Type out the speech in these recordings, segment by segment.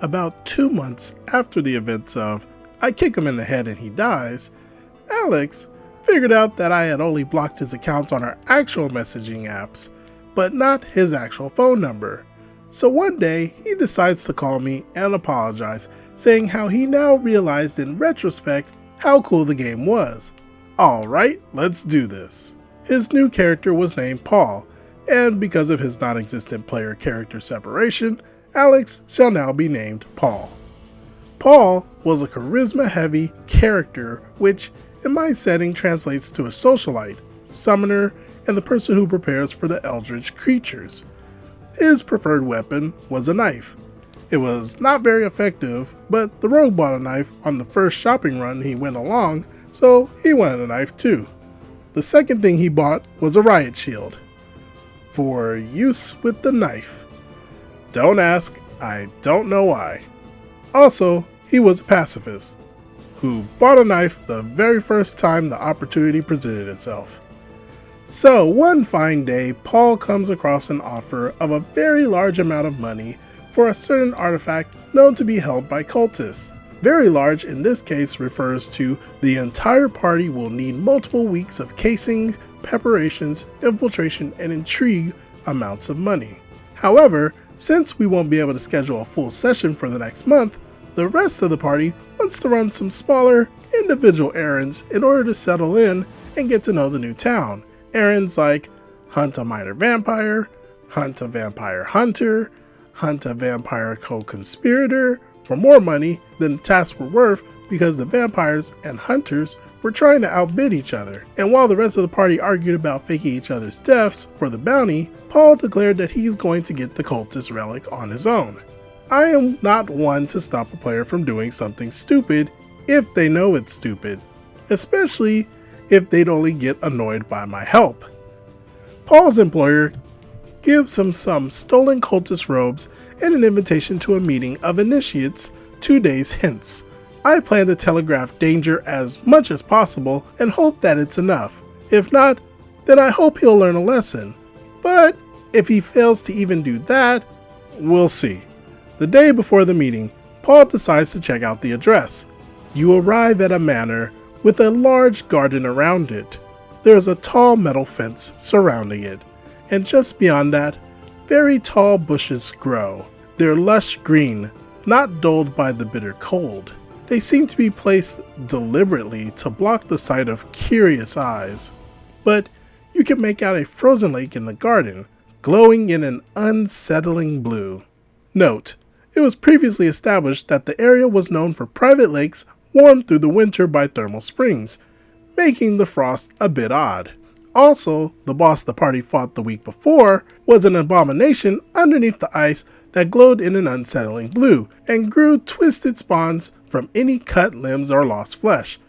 About 2 months after the events of I kick him in the head and he dies, Alex figured out that I had only blocked his accounts on our actual messaging apps, but not his actual phone number. So one day, he decides to call me and apologize, saying how he now realized in retrospect how cool the game was. Alright, let's do this. His new character was named Paul, and because of his non-existent player character separation, Alex shall now be named Paul. Paul was a charisma-heavy character, which in my setting translates to a socialite, summoner, and the person who prepares for the eldritch creatures. His preferred weapon was a knife. It was not very effective, but the rogue bought a knife on the first shopping run he went along, so he wanted a knife too. The second thing he bought was a riot shield, for use with the knife. Don't ask, I don't know why. Also, he was a pacifist, who bought a knife the very first time the opportunity presented itself. So one fine day, Paul comes across an offer of a very large amount of money for a certain artifact known to be held by cultists. Very large in this case refers to the entire party will need multiple weeks of casing, preparations, infiltration, and intrigue amounts of money. However, since we won't be able to schedule a full session for the next month, the rest of the party wants to run some smaller, individual errands in order to settle in and get to know the new town. Errands like hunt a minor vampire, hunt a vampire hunter, hunt a vampire co-conspirator for more money than the tasks were worth because the vampires and hunters were trying to outbid each other. And while the rest of the party argued about faking each other's deaths for the bounty, Paul declared that he's going to get the cultist relic on his own. I am not one to stop a player from doing something stupid if they know it's stupid, especially if they'd only get annoyed by my help. Paul's employer gives him some stolen cultist robes and an invitation to a meeting of initiates 2 days hence. I plan to telegraph danger as much as possible and hope that it's enough. If not, then I hope he'll learn a lesson. But if he fails to even do that, we'll see. The day before the meeting, Paul decides to check out the address. You arrive at a manor with a large garden around it. There is a tall metal fence surrounding it, and just beyond that, very tall bushes grow. They're lush green, not dulled by the bitter cold. They seem to be placed deliberately to block the sight of curious eyes. But you can make out a frozen lake in the garden, glowing in an unsettling blue. Note, it was previously established that the area was known for private lakes warmed through the winter by thermal springs, making the frost a bit odd. Also, the boss the party fought the week before was an abomination underneath the ice that glowed in an unsettling blue and grew twisted spawns from any cut limbs or lost flesh.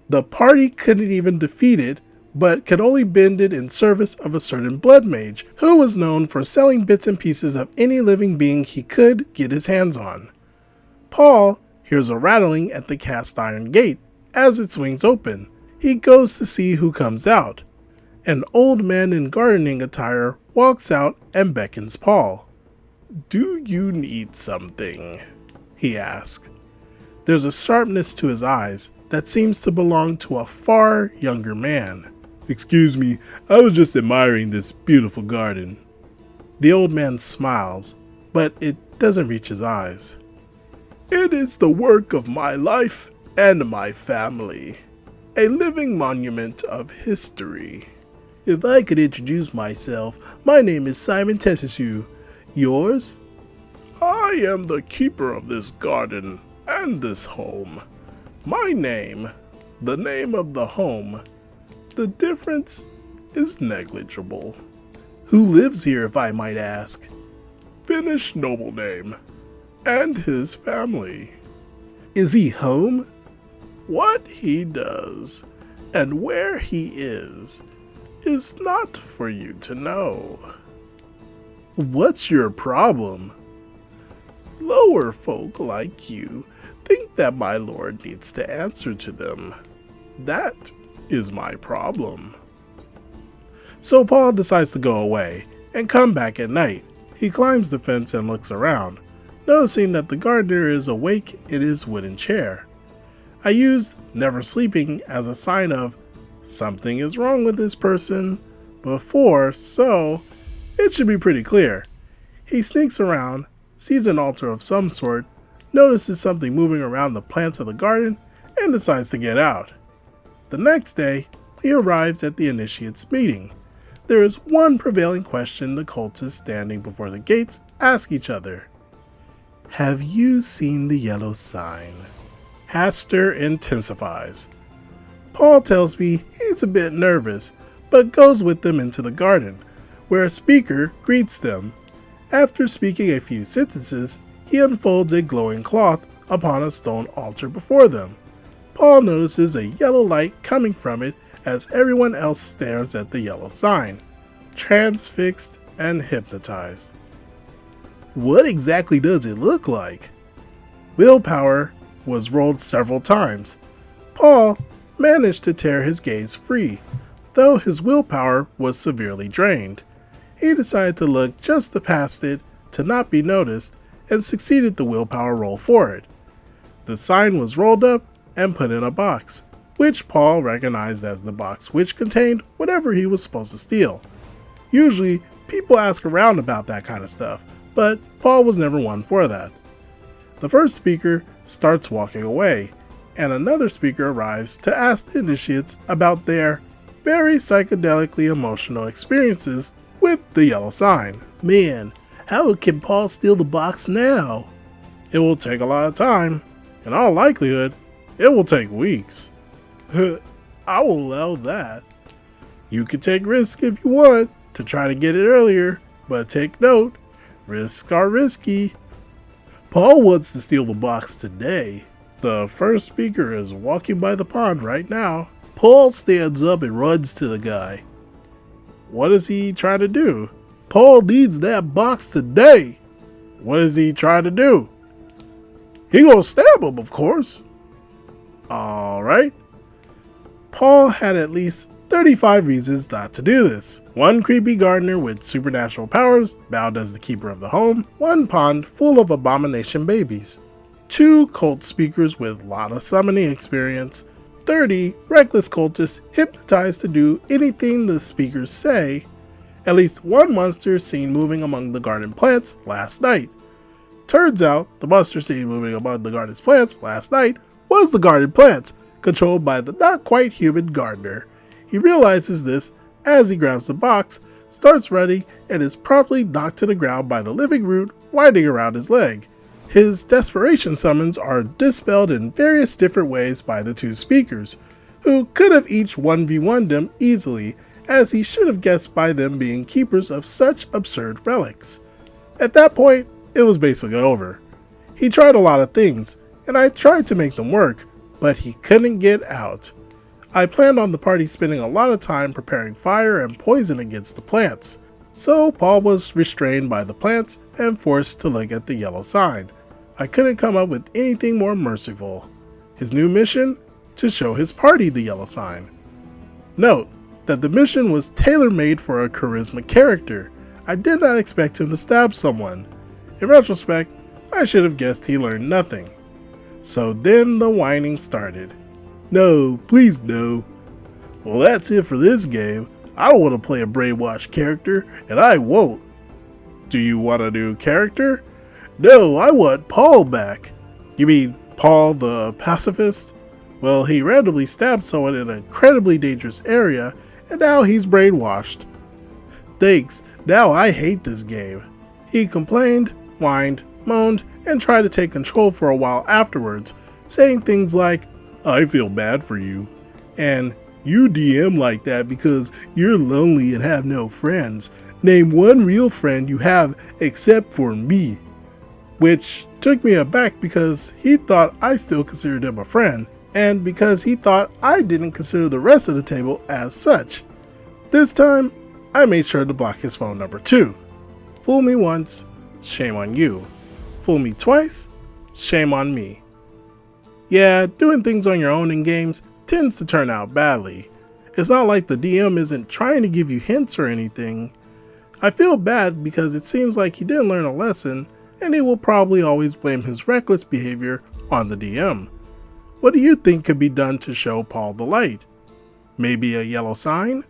The party couldn't even defeat it, but could only bend it in service of a certain blood mage, who was known for selling bits and pieces of any living being he could get his hands on. Paul hears a rattling at the cast iron gate as it swings open. He goes to see who comes out. An old man in gardening attire walks out and beckons Paul. "Do you need something?" he asks. There's a sharpness to his eyes that seems to belong to a far younger man. "Excuse me, I was just admiring this beautiful garden." The old man smiles, but it doesn't reach his eyes. "It is the work of my life and my family, a living monument of history. If I could introduce myself, my name is Simon Tessisu. Yours?" "I am the keeper of this garden and this home. My name, the name of the home, the difference is negligible." "Who lives here, if I might ask?" "Finnish noble name, and his family." "Is he home?" "What he does, and where he is not for you to know." "What's your problem?" "Lower folk like you think that my lord needs to answer to them. That is my problem." So Paul decides to go away and come back at night. He climbs the fence and looks around. noticing that the gardener is awake in his wooden chair. I used never sleeping as a sign of something is wrong with this person before, so it should be pretty clear. He sneaks around, sees an altar of some sort, notices something moving around the plants of the garden, and decides to get out. The next day, he arrives at the initiates meeting. There is one prevailing question the cultists standing before the gates ask each other. Have you seen the yellow sign? Hastur intensifies. Paul tells me he's a bit nervous, but goes with them into the garden, where a speaker greets them. After speaking a few sentences, he unfolds a glowing cloth upon a stone altar before them. Paul notices a yellow light coming from it as everyone else stares at the yellow sign, transfixed and hypnotized. What exactly does it look like? Willpower was rolled several times. Paul managed to tear his gaze free, though his willpower was severely drained. He decided to look just past it to not be noticed and succeeded the willpower roll for it. The sign was rolled up and put in a box, which Paul recognized as the box which contained whatever he was supposed to steal. Usually, people ask around about that kind of stuff, but Paul was never one for that. The first speaker starts walking away, and another speaker arrives to ask the initiates about their very psychedelically emotional experiences with the yellow sign. Man, how can Paul steal the box now? It will take a lot of time. In all likelihood, it will take weeks. I will allow that. You can take risks if you want to try to get it earlier, but take note, risks are risky. Paul wants to steal the box today. The first speaker is walking by the pond right now. Paul stands up and runs to the guy. What is he trying to do? Paul needs that box today. What is he trying to do? He gonna stab him, of course. Alright. Paul had at least 35 reasons not to do this. One creepy gardener with supernatural powers, bound as the keeper of the home. One pond full of abomination babies. 2 cult speakers with lot of summoning experience. 30 reckless cultists hypnotized to do anything the speakers say. At least one monster seen moving among the garden plants last night. Turns out, the monster seen moving among the garden plants last night was the garden plants, controlled by the not quite human gardener. He realizes this as he grabs the box, starts running, and is promptly knocked to the ground by the living root winding around his leg. His desperation summons are dispelled in various different ways by the 2 speakers, who could have each 1v1'd him easily, as he should have guessed by them being keepers of such absurd relics. At that point, it was basically over. He tried a lot of things, and I tried to make them work, but he couldn't get out. I planned on the party spending a lot of time preparing fire and poison against the plants, so Paul was restrained by the plants and forced to look at the yellow sign. I couldn't come up with anything more merciful. His new mission? To show his party the yellow sign. Note that the mission was tailor-made for a charisma character. I did not expect him to stab someone. In retrospect, I should have guessed he learned nothing. So then the whining started. No, please no. Well, that's it for this game. I don't want to play a brainwashed character, and I won't. Do you want a new character? No, I want Paul back. You mean Paul the pacifist? Well, he randomly stabbed someone in an incredibly dangerous area, and now he's brainwashed. Thanks, now I hate this game. He complained, whined, moaned, and tried to take control for a while afterwards, saying things like, I feel bad for you, and you DM like that because you're lonely and have no friends. Name one real friend you have except for me. Which took me aback because he thought I still considered him a friend, and because he thought I didn't consider the rest of the table as such. This time, I made sure to block his phone number too. Fool me once, shame on you. Fool me twice, shame on me. Yeah, doing things on your own in games tends to turn out badly. It's not like the DM isn't trying to give you hints or anything. I feel bad because it seems like he didn't learn a lesson, and he will probably always blame his reckless behavior on the DM. What do you think could be done to show Paul the light? Maybe a yellow sign?